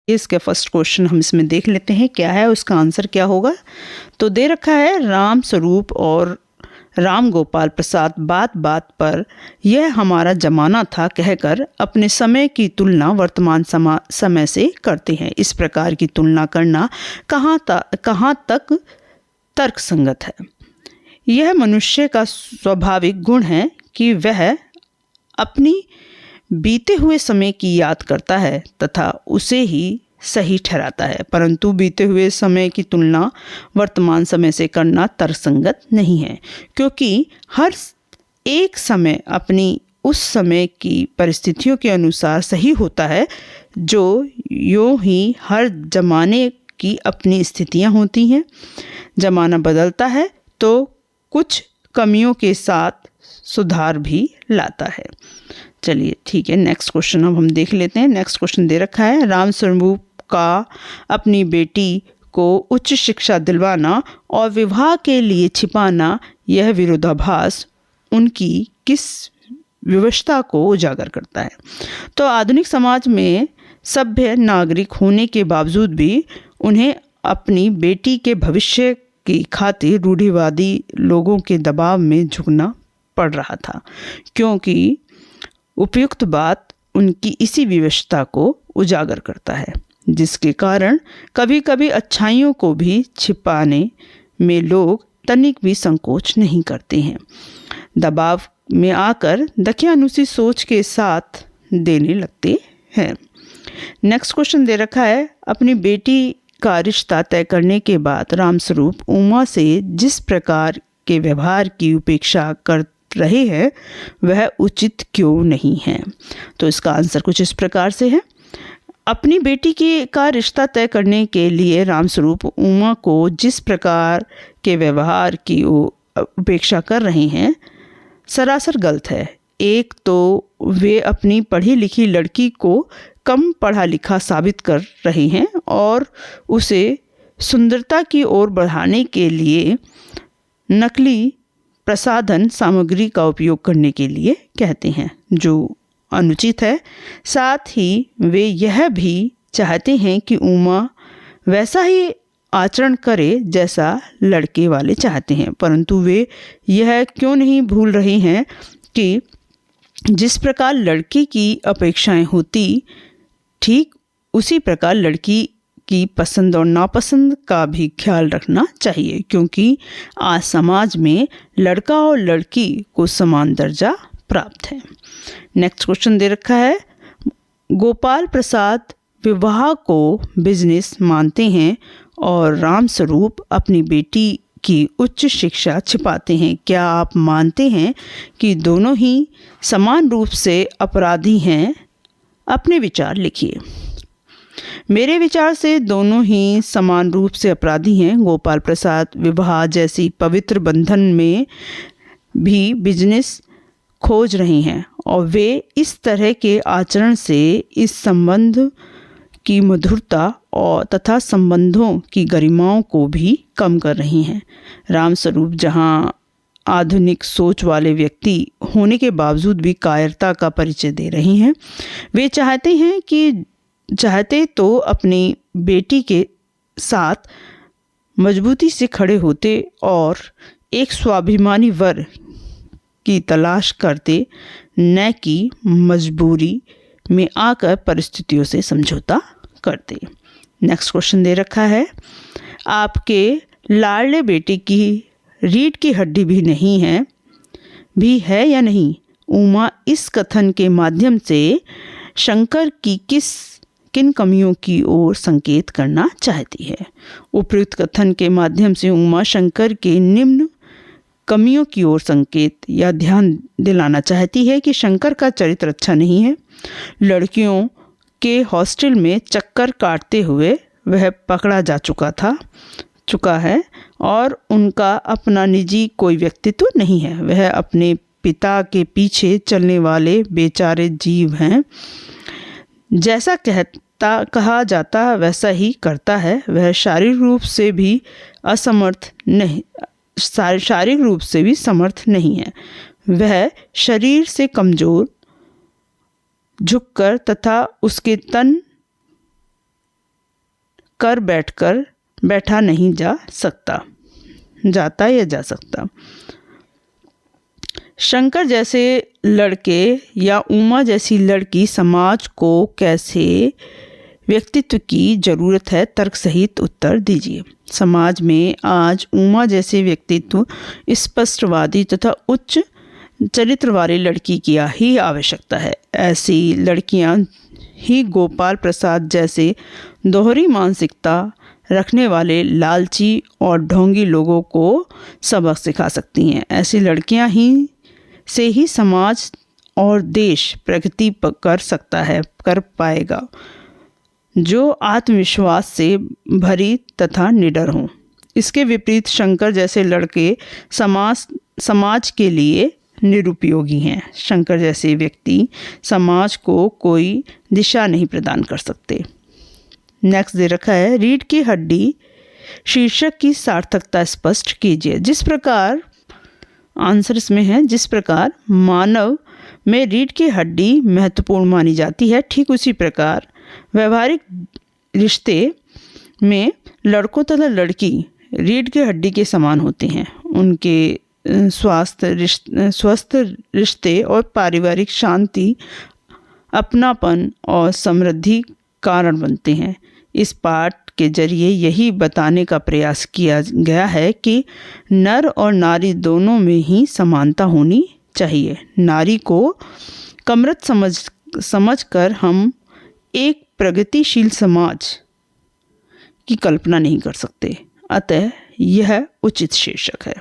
इसका first question हम इसमें देख लेते हैं क्या है, उसका आंसर क्या होगा। तो दे रखा है राम स्वरूप और राम गोपाल प्रसाद बात बात पर यह हमारा जमाना था कहकर अपने समय की तुलना वर्तमान समय से करते हैं। इस प्रकार की तुलना करना कहाँ तक तर्कसंगत है। यह मनुष्य का स्वाभाविक गुण है कि वह अपनी बीते हुए समय की याद करता है तथा उसे ही सही ठहराता है, परंतु बीते हुए समय की तुलना वर्तमान समय से करना तर्कसंगत नहीं है, क्योंकि हर एक समय अपनी उस समय की परिस्थितियों के अनुसार सही होता है। जो यूँ ही हर जमाने की अपनी स्थितियाँ होती हैं। जमाना बदलता है तो कुछ कमियों के साथ सुधार भी लाता है। चलिए ठीक है, नेक्स्ट क्वेश्चन अब हम देख लेते हैं। नेक्स्ट क्वेश्चन दे रखा है राम स्वरूप का अपनी बेटी को उच्च शिक्षा दिलवाना और विवाह के लिए छिपाना, यह विरोधाभास उनकी किस विवशता को उजागर करता है। तो आधुनिक समाज में सभ्य नागरिक होने के बावजूद भी उन्हें अपनी बेटी के भविष्य की खातिर रूढ़िवादी लोगों के दबाव में झुकना पड़ रहा था, क्योंकि उपयुक्त बात उनकी इसी विवशता को उजागर करता है, जिसके कारण कभी कभी अच्छाइयों को भी छिपाने में लोग तनिक भी संकोच नहीं करते हैं। दबाव में आकर दकियानुसी सोच के साथ देने लगते हैं। नेक्स्ट क्वेश्चन दे रखा है अपनी बेटी का रिश्ता तय करने के बाद रामस्वरूप उमा से जिस प्रकार के व्यवहार की उपेक्षा कर रहे हैं वह उचित क्यों नहीं है। तो इसका आंसर कुछ इस प्रकार से है। अपनी बेटी का रिश्ता तय करने के लिए रामस्वरूप उमा को जिस प्रकार के व्यवहार की उपेक्षा कर रहे हैं सरासर गलत है। एक तो वे अपनी पढ़ी लिखी लड़की को कम पढ़ा लिखा साबित कर रहे हैं और उसे सुंदरता की ओर बढ़ाने के लिए नकली प्रसाधन सामग्री का उपयोग करने के लिए कहते हैं, जो अनुचित है। साथ ही वे यह भी चाहते हैं कि उमा वैसा ही आचरण करे जैसा लड़के वाले चाहते हैं, परंतु वे यह क्यों नहीं भूल रहे हैं कि जिस प्रकार लड़के की अपेक्षाएं होती ठीक उसी प्रकार लड़की की पसंद और नापसंद का भी ख्याल रखना चाहिए, क्योंकि आज समाज में लड़का और लड़की को समान दर्जा प्राप्त है। नेक्स्ट क्वेश्चन दे रखा है गोपाल प्रसाद विवाह को बिजनेस मानते हैं और रामस्वरूप अपनी बेटी की उच्च शिक्षा छिपाते हैं। क्या आप मानते हैं कि दोनों ही समान रूप से अपराधी हैं? अपने विचार लिखिए। मेरे विचार से दोनों ही समान रूप से अपराधी हैं। गोपाल प्रसाद विवाह जैसी पवित्र बंधन में भी बिजनेस खोज रहे हैं और वे इस तरह के आचरण से इस संबंध की मधुरता और तथा संबंधों की गरिमाओं को भी कम कर रही हैं। रामस्वरूप जहां आधुनिक सोच वाले व्यक्ति होने के बावजूद भी कायरता का परिचय दे रही हैं। वे चाहते तो अपनी बेटी के साथ मजबूती से खड़े होते और एक स्वाभिमानी वर की तलाश करते, न कि मजबूरी में आकर परिस्थितियों से समझौता करते। नेक्स्ट क्वेश्चन दे रखा है आपके लाडले बेटे की रीढ़ की हड्डी भी है या नहीं? उमा इस कथन के माध्यम से शंकर की किन कमियों की ओर संकेत करना चाहती है? उपयुक्त कथन के माध्यम से उमा शंकर के निम्न कमियों की ओर संकेत या ध्यान दिलाना चाहती है कि शंकर का चरित्र अच्छा नहीं है। लड़कियों के हॉस्टल में चक्कर काटते हुए वह पकड़ा जा चुका है और उनका अपना निजी कोई व्यक्तित्व नहीं है। वह अपने पिता के पीछे चलने वाले बेचारे जीव हैं। जैसा कहा जाता है वैसा ही करता है। वह शारीरिक रूप से भी समर्थ नहीं है। वह शरीर से कमजोर, झुककर तथा उसके तन कर बैठा नहीं जाता या जा सकता। शंकर जैसे लड़के या उमा जैसी लड़की समाज को कैसे व्यक्तित्व की जरूरत है, तर्क सहित उत्तर दीजिए। समाज में आज उमा जैसे व्यक्तित्व स्पष्टवादी तथा उच्च चरित्र वाली लड़की की ही आवश्यकता है। ऐसी लड़कियां ही गोपाल प्रसाद जैसे दोहरी मानसिकता रखने वाले लालची और ढोंगी लोगों को सबक सिखा सकती हैं। ऐसी लड़कियां से ही समाज और देश प्रगति कर पाएगा, जो आत्मविश्वास से भरी तथा निडर हों। इसके विपरीत शंकर जैसे लड़के समाज के लिए निरुपयोगी हैं। शंकर जैसे व्यक्ति समाज को कोई दिशा नहीं प्रदान कर सकते। नेक्स्ट दे रखा है, रीढ़ की हड्डी शीर्षक की सार्थकता स्पष्ट कीजिए। जिस प्रकार आंसर इसमें है, जिस प्रकार मानव में रीढ़ की हड्डी महत्वपूर्ण मानी जाती है, ठीक उसी प्रकार व्यवहारिक रिश्ते में लड़कों तथा लड़की रीढ़ की हड्डी के समान होते हैं। उनके स्वस्थ रिश्ते और पारिवारिक शांति, अपनापन और समृद्धि कारण बनते हैं। इस पाठ के जरिए यही बताने का प्रयास किया गया है कि नर और नारी दोनों में ही समानता होनी चाहिए। नारी को कमर्त समझकर हम एक प्रगतिशील समाज की कल्पना नहीं कर सकते। अतः यह उचित शीर्षक है।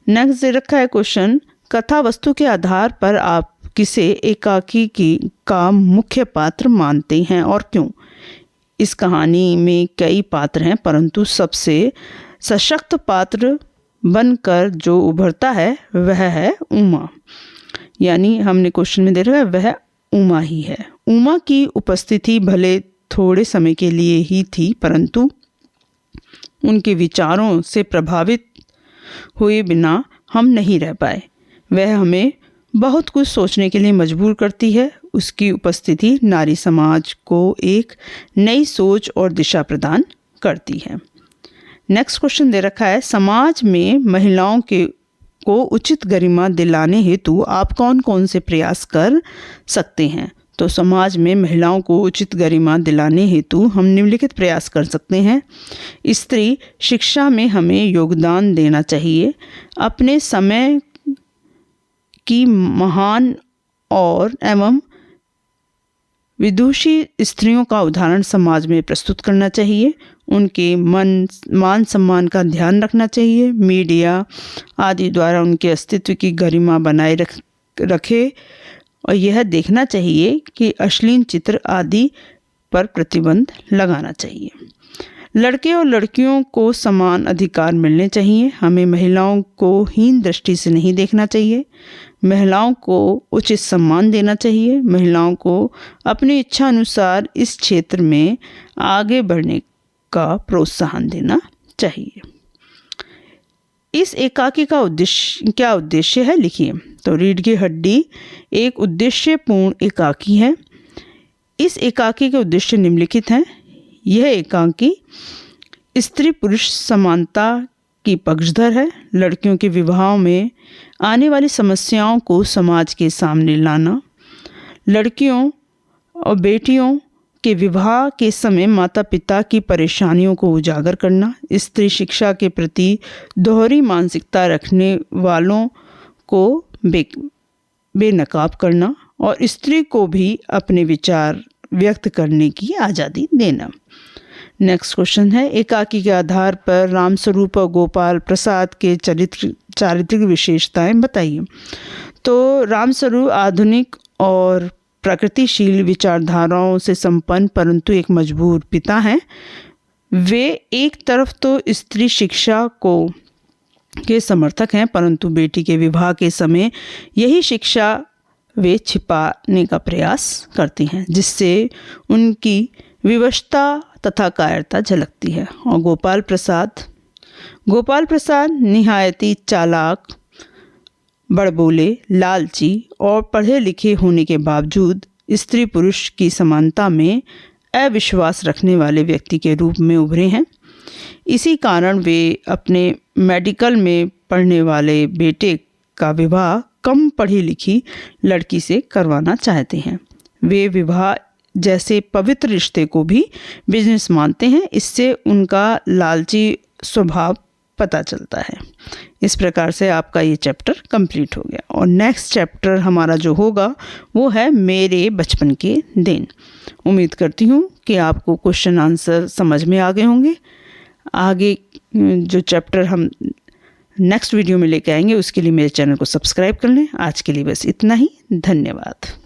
नेक्स्ट दे रखा है क्वेश्चन, कथा वस्तु के आधार पर आप किसे एकाकी का मुख्य पात्र मानते हैं और क्यों? इस कहानी में कई पात्र हैं, परंतु सबसे सशक्त पात्र बनकर जो उभरता है वह है उमा। यानी हमने क्वेश्चन में दे रखा है वह उमा ही है। उमा की उपस्थिति भले थोड़े समय के लिए ही थी, परंतु उनके विचारों से प्रभावित हुए बिना हम नहीं रह पाए। वह हमें बहुत कुछ सोचने के लिए मजबूर करती है। उसकी उपस्थिति नारी समाज को एक नई सोच और दिशा प्रदान करती है। नेक्स्ट क्वेश्चन दे रखा है, समाज में महिलाओं को उचित गरिमा दिलाने हेतु आप कौन कौन से प्रयास कर सकते हैं? तो समाज में महिलाओं को उचित गरिमा दिलाने हेतु हम निम्नलिखित प्रयास कर सकते हैं। स्त्री शिक्षा में हमें योगदान देना चाहिए। अपने समय की महान और एवं विदुषी स्त्रियों का उदाहरण समाज में प्रस्तुत करना चाहिए। उनके मान सम्मान का ध्यान रखना चाहिए। मीडिया आदि द्वारा उनके अस्तित्व की गरिमा बनाए रखे और यह देखना चाहिए कि अश्लील चित्र आदि पर प्रतिबंध लगाना चाहिए। लड़के और लड़कियों को समान अधिकार मिलने चाहिए। हमें महिलाओं को हीन दृष्टि से नहीं देखना चाहिए। महिलाओं को उचित सम्मान देना चाहिए। महिलाओं को अपनी इच्छा अनुसार इस क्षेत्र में आगे बढ़ने का प्रोत्साहन देना चाहिए। इस एकाकी का क्या उद्देश्य है, लिखिए। तो रीढ़ की हड्डी एक उद्देश्यपूर्ण एकाकी है। इस एकाकी के उद्देश्य निम्नलिखित हैं। यह एकाकी स्त्री पुरुष समानता की पक्षधर है। लड़कियों के विवाह में आने वाली समस्याओं को समाज के सामने लाना। लड़कियों और बेटियों के विवाह के समय माता पिता की परेशानियों को उजागर करना। स्त्री शिक्षा के प्रति दोहरी मानसिकता रखने वालों को बेनकाब करना और स्त्री को भी अपने विचार व्यक्त करने की आज़ादी देना। नेक्स्ट क्वेश्चन है, एकाकी के आधार पर रामस्वरूप और गोपाल प्रसाद के चारित्रिक विशेषताएं बताइए। तो रामस्वरूप आधुनिक और प्रगतिशील विचारधाराओं से संपन्न परंतु एक मजबूर पिता हैं। वे एक तरफ तो स्त्री शिक्षा के समर्थक हैं, परंतु बेटी के विवाह के समय यही शिक्षा वे छिपाने का प्रयास करती हैं, जिससे उनकी विवशता तथा कायरता झलकती है। और गोपाल प्रसाद निहायती चालाक, बड़बोले, लालची और पढ़े लिखे होने के बावजूद स्त्री पुरुष की समानता में अविश्वास रखने वाले व्यक्ति के रूप में उभरे हैं। इसी कारण वे अपने मेडिकल में पढ़ने वाले बेटे का विवाह कम पढ़ी लिखी लड़की से करवाना चाहते हैं। वे विवाह जैसे पवित्र रिश्ते को भी बिजनेस मानते हैं। इससे उनका लालची स्वभाव पता चलता है। इस प्रकार से आपका ये चैप्टर कंप्लीट हो गया। और नेक्स्ट चैप्टर हमारा जो होगा वो है मेरे बचपन के दिन। उम्मीद करती हूँ कि आपको क्वेश्चन आंसर समझ में आ गए होंगे। आगे जो चैप्टर हम नेक्स्ट वीडियो में लेके आएंगे उसके लिए मेरे चैनल को सब्सक्राइब कर लें। आज के लिए बस इतना ही। धन्यवाद।